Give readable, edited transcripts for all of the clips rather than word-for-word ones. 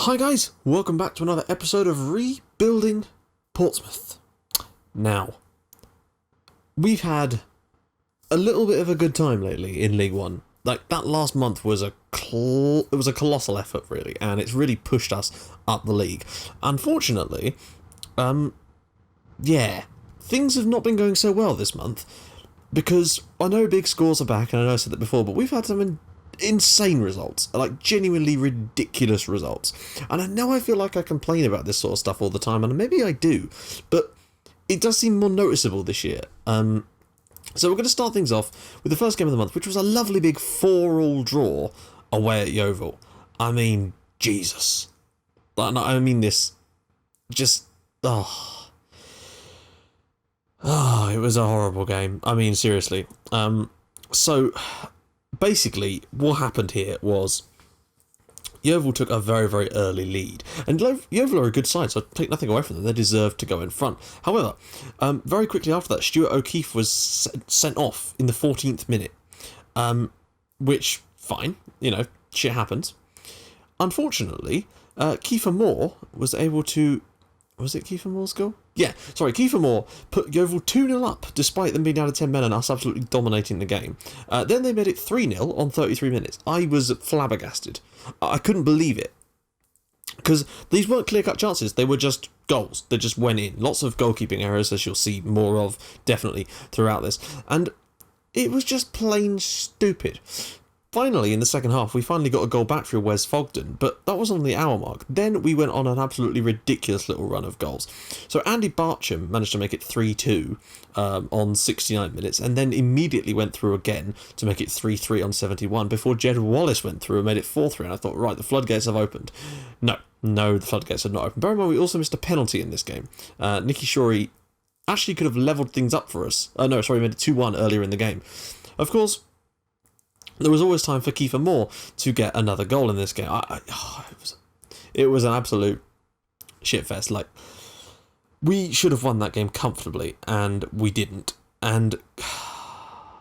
Hi guys, welcome back to another episode of Rebuilding Portsmouth. Now, we've had a little bit of a good time lately in League One. Like, that last month was it was a colossal effort, really, and it's really pushed us up the league. Unfortunately, things have not been going so well this month, because I know big scores are back, and I know I said that before, but we've had some insane results, like genuinely ridiculous results. And I know I feel like I complain about this sort of stuff all the time, and maybe I do, but it does seem more noticeable this year. So we're going to start things off with the first game of the month, which was a lovely big 4-4 draw away at Yeovil. I mean, Jesus. I mean this, just, it was a horrible game. I mean, seriously. So basically, what happened here was Yeovil took a very, very early lead. And Yeovil are a good side, so I take nothing away from them. They deserve to go in front. However, very quickly after that, Stuart O'Keefe was sent off in the 14th minute. Which, fine, shit happens. Unfortunately, Kiefer Moore was able to... Was it Kiefer Moore's goal? Yeah, sorry, Kiefer Moore put Yeovil 2-0 up, despite them being down to 10 men and us absolutely dominating the game. Then they made it 3-0 on 33 minutes. I was flabbergasted. I couldn't believe it. Because these weren't clear-cut chances, they were just goals. They just went in. Lots of goalkeeping errors, as you'll see more of, definitely, throughout this. And it was just plain stupid. Finally, in the second half, we finally got a goal back through Wes Fogden, but that was on the hour mark. Then we went on an absolutely ridiculous little run of goals. So Andy Barcham managed to make it 3-2 on 69 minutes, and then immediately went through again to make it 3-3 on 71, before Jed Wallace went through and made it 4-3, and I thought, right, the floodgates have opened. No, the floodgates have not opened. Bear in mind, we also missed a penalty in this game. Nicky Shorey actually could have levelled things up for us. He made it 2-1 earlier in the game. Of course, there was always time for Kiefer Moore to get another goal in this game. It was an absolute shitfest. Like, we should have won that game comfortably, and we didn't. And I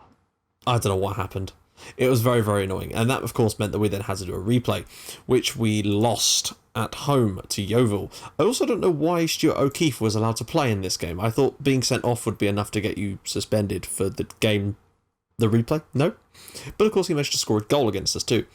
don't know what happened. It was very, very annoying. And that, of course, meant that we then had to do a replay, which we lost at home to Yeovil. I also don't know why Stuart O'Keefe was allowed to play in this game. I thought being sent off would be enough to get you suspended for the game. The replay? No. But of course he managed to score a goal against us too.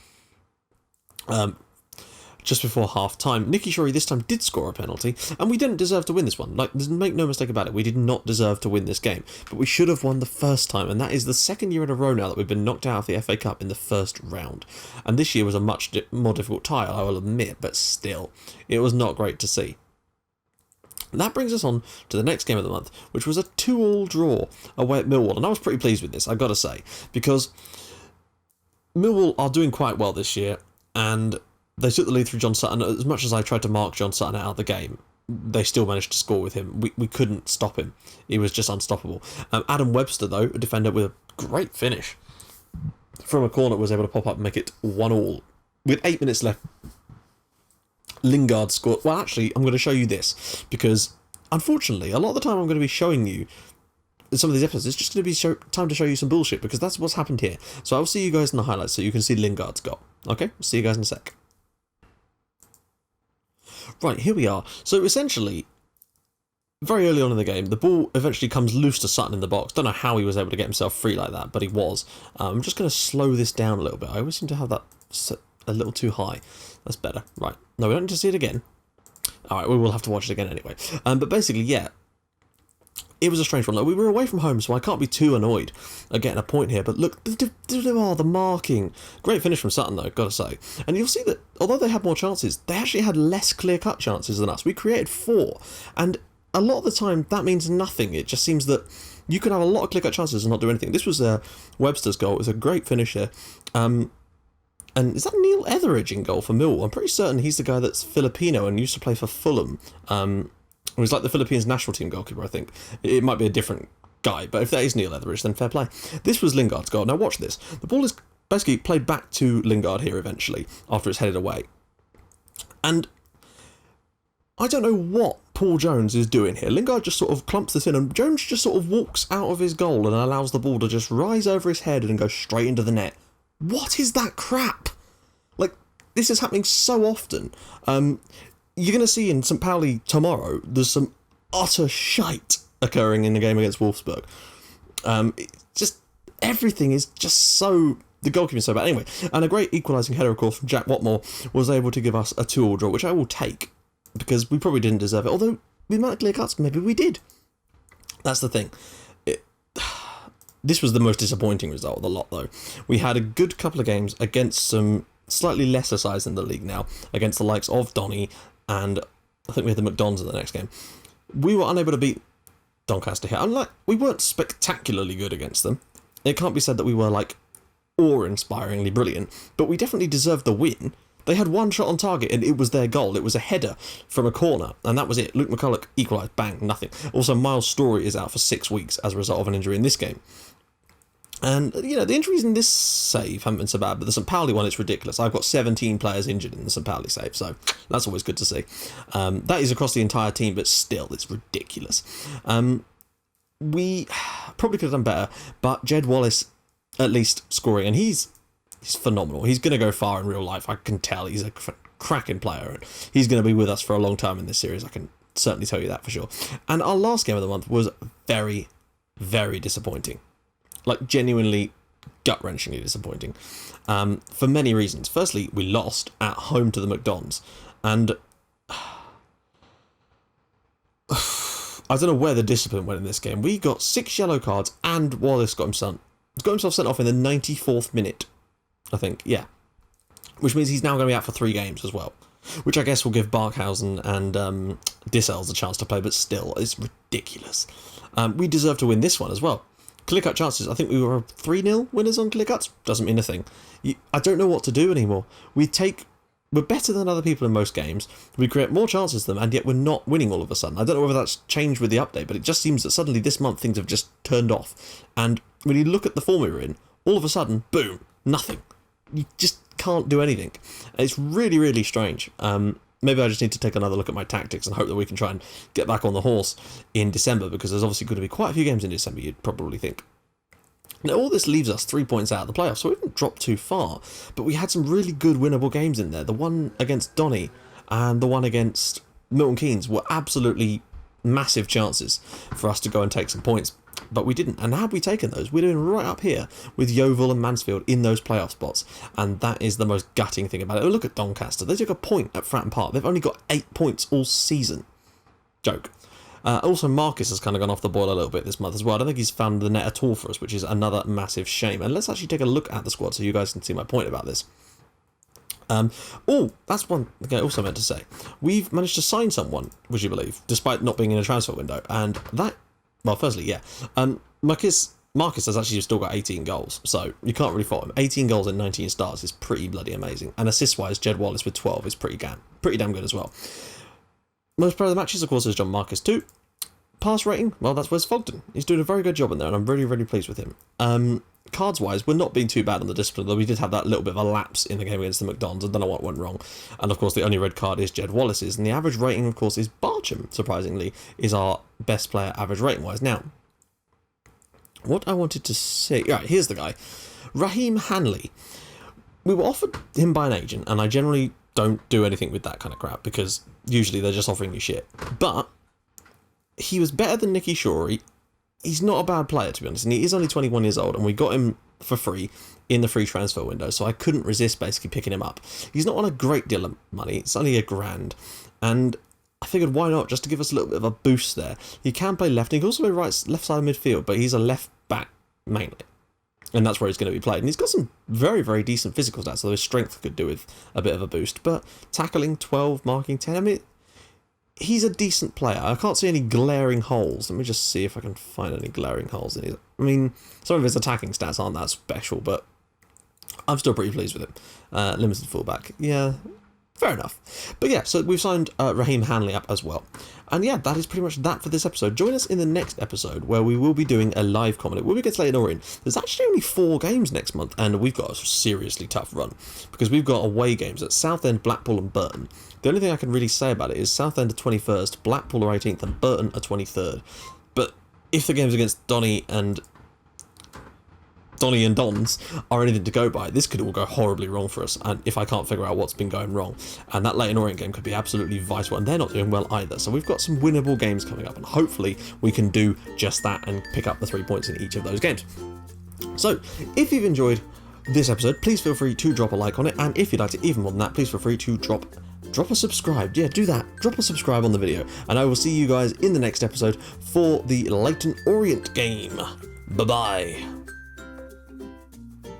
Just before half time. Nicky Shorey this time did score a penalty, and we didn't deserve to win this one. Like, make no mistake about it, we did not deserve to win this game. But we should have won the first time, and that is the second year in a row now that we've been knocked out of the FA Cup in the first round. And this year was a much more difficult tie, I will admit, but still, it was not great to see. And that brings us on to the next game of the month, which was a 2-2 draw away at Millwall. And I was pretty pleased with this, I've got to say, because Millwall are doing quite well this year, and they took the lead through John Sutton. As much as I tried to mark John Sutton out of the game, they still managed to score with him. We couldn't stop him. He was just unstoppable. Adam Webster, though, a defender with a great finish from a corner, was able to pop up and make it 1-1. With 8 minutes left, Lingard scored. Well, actually, I'm going to show you this, because unfortunately, a lot of the time I'm going to be showing you some of these episodes, it's just going to be time to show you some bullshit, because that's what's happened here. So I'll see you guys in the highlights so you can see Lingard's goal. Okay, see you guys in a sec. Right, here we are. So essentially, very early on in the game, the ball eventually comes loose to Sutton in the box. Don't know how he was able to get himself free like that, but he was. I'm just going to slow this down a little bit. I always seem to have that set a little too high. That's better. Right. No, we don't need to see it again. Alright, we will have to watch it again anyway. But basically, yeah, it was a strange one. Like, we were away from home, so I can't be too annoyed at getting a point here. But look, the marking. Great finish from Sutton, though, gotta say. And you'll see that, although they had more chances, they actually had less clear-cut chances than us. We created 4. And a lot of the time, that means nothing. It just seems that you can have a lot of clear-cut chances and not do anything. This was Webster's goal. It was a great finish here. And is that Neil Etheridge in goal for Millwall? I'm pretty certain he's the guy that's Filipino and used to play for Fulham. He was like the Philippines national team goalkeeper, I think. It might be a different guy, but if that is Neil Etheridge, then fair play. This was Lingard's goal. Now watch this. The ball is basically played back to Lingard here eventually, after it's headed away. And I don't know what Paul Jones is doing here. Lingard just sort of clumps this in, and Jones just sort of walks out of his goal and allows the ball to just rise over his head and go straight into the net. What is that crap? Like, this is happening so often. You're going to see in St. Pauli tomorrow, there's some utter shite occurring in the game against Wolfsburg. Just everything is just so... The goalkeeping is so bad. Anyway, and a great equalising header, of course, from Jack Watmore was able to give us a 2-2 draw, which I will take, because we probably didn't deserve it. Although, we might clear cuts, maybe we did. That's the thing. This was the most disappointing result of the lot, though. We had a good couple of games against some slightly lesser sides in the league now, against the likes of Donny, and I think we had the McDonald's in the next game. We were unable to beat Doncaster here. Unlike, we weren't spectacularly good against them. It can't be said that we were, like, awe-inspiringly brilliant, but we definitely deserved the win. They had one shot on target, and it was their goal. It was a header from a corner, and that was it. Luke McCulloch equalised, bang, nothing. Also, Miles Story is out for 6 weeks as a result of an injury in this game. And, you know, the injuries in this save haven't been so bad, but the St. Pauli one, it's ridiculous. I've got 17 players injured in the St. Pauli save, so that's always good to see. That is across the entire team, but still, it's ridiculous. We probably could have done better, but Jed Wallace, at least scoring, and he's phenomenal. He's going to go far in real life, I can tell. He's a cracking player, and he's going to be with us for a long time in this series, I can certainly tell you that for sure. And our last game of the month was very, very disappointing. Like, genuinely gut-wrenchingly disappointing. For many reasons. Firstly, we lost at home to the McDonald's. And I don't know where the discipline went in this game. We got 6 yellow cards, and Wallace got himself sent off in the 94th minute, I think. Yeah. Which means he's now going to be out for 3 games as well. Which I guess will give Barkhausen and Dissels a chance to play, but still, it's ridiculous. We deserve to win this one as well. Clear-cut chances, I think we were 3-0 winners on clear-cuts. Doesn't mean a thing. I don't know what to do anymore. We're better than other people in most games. We create more chances than them, and yet we're not winning all of a sudden. I don't know whether that's changed with the update, but it just seems that suddenly this month things have just turned off. And when you look at the form we were in, all of a sudden, boom, nothing. You just can't do anything. And it's really, really strange. Maybe I just need to take another look at my tactics and hope that we can try and get back on the horse in December, because there's obviously going to be quite a few games in December, you'd probably think. Now, all this leaves us 3 points out of the playoffs, so we didn't drop too far, but we had some really good winnable games in there. The one against Donny and the one against Milton Keynes were absolutely massive chances for us to go and take some points, but we didn't. And had we taken those, we'd have been right up here with Yeovil and Mansfield in those playoff spots, and that is the most gutting thing about it. Look at Doncaster. They took a point at Fratton Park. They've only got 8 points all season. Joke. Also, Marcus has kind of gone off the boil a little bit this month as well. I don't think he's found the net at all for us, which is another massive shame. And let's actually take a look at the squad so you guys can see my point about this. That's one thing I also meant to say. We've managed to sign someone, would you believe, despite not being in a transfer window. And that, well, firstly, yeah. Marcus has actually still got 18 goals, so you can't really fault him. 18 goals in 19 starts is pretty bloody amazing. And assist-wise, Jed Wallace with 12 is pretty damn good as well. Most player of the matches, of course, is John Marcus too. Pass rating, well, that's Wes Fogden. He's doing a very good job in there, and I'm really, really pleased with him. Cards-wise, we're not being too bad on the discipline, though we did have that little bit of a lapse in the game against the McDonald's. I don't know what went wrong. And, of course, the only red card is Jed Wallace's, and the average rating, of course, is Barcham, surprisingly, is our best player average rating-wise. Now, what I wanted to say... Right, here's the guy. Raheem Hanley. We were offered him by an agent, and I generally don't do anything with that kind of crap, because usually they're just offering you shit. But he was better than Nicky Shorey. He's not a bad player, to be honest, and he is only 21 years old, and we got him for free in the free transfer window, so I couldn't resist basically picking him up. He's not on a great deal of money, it's only $1,000, and I figured why not, just to give us a little bit of a boost there. He can play left, and he can also play left side of midfield, but he's a left back mainly, and that's where he's going to be played. And he's got some very, very decent physical stats, so his strength could do with a bit of a boost, but tackling 12, marking 10, I mean, he's a decent player. I can't see any glaring holes. Let me just see if I can find any glaring holes in his... I mean, some of his attacking stats aren't that special, but I'm still pretty pleased with him. Limited fullback. Yeah, fair enough. But yeah, so we've signed Raheem Hanley up as well. And yeah, that is pretty much that for this episode. Join us in the next episode where we will be doing a live comment. When we get Leighton Orient, there's actually only 4 games next month, and we've got a seriously tough run because we've got away games at Southend, Blackpool and Burton. The only thing I can really say about it is Southend are 21st, Blackpool are 18th and Burton are 23rd. But if the game's against Donny and Donny and Dons are anything to go by, this could all go horribly wrong for us, and if I can't figure out what's been going wrong. And that Leyton Orient game could be absolutely vital, and they're not doing well either. So we've got some winnable games coming up, and hopefully we can do just that and pick up the 3 points in each of those games. So, if you've enjoyed this episode, please feel free to drop a like on it, and if you'd like to even more than that, please feel free to drop a subscribe. Yeah, do that. Drop a subscribe on the video, and I will see you guys in the next episode for the Leyton Orient game. Bye-bye.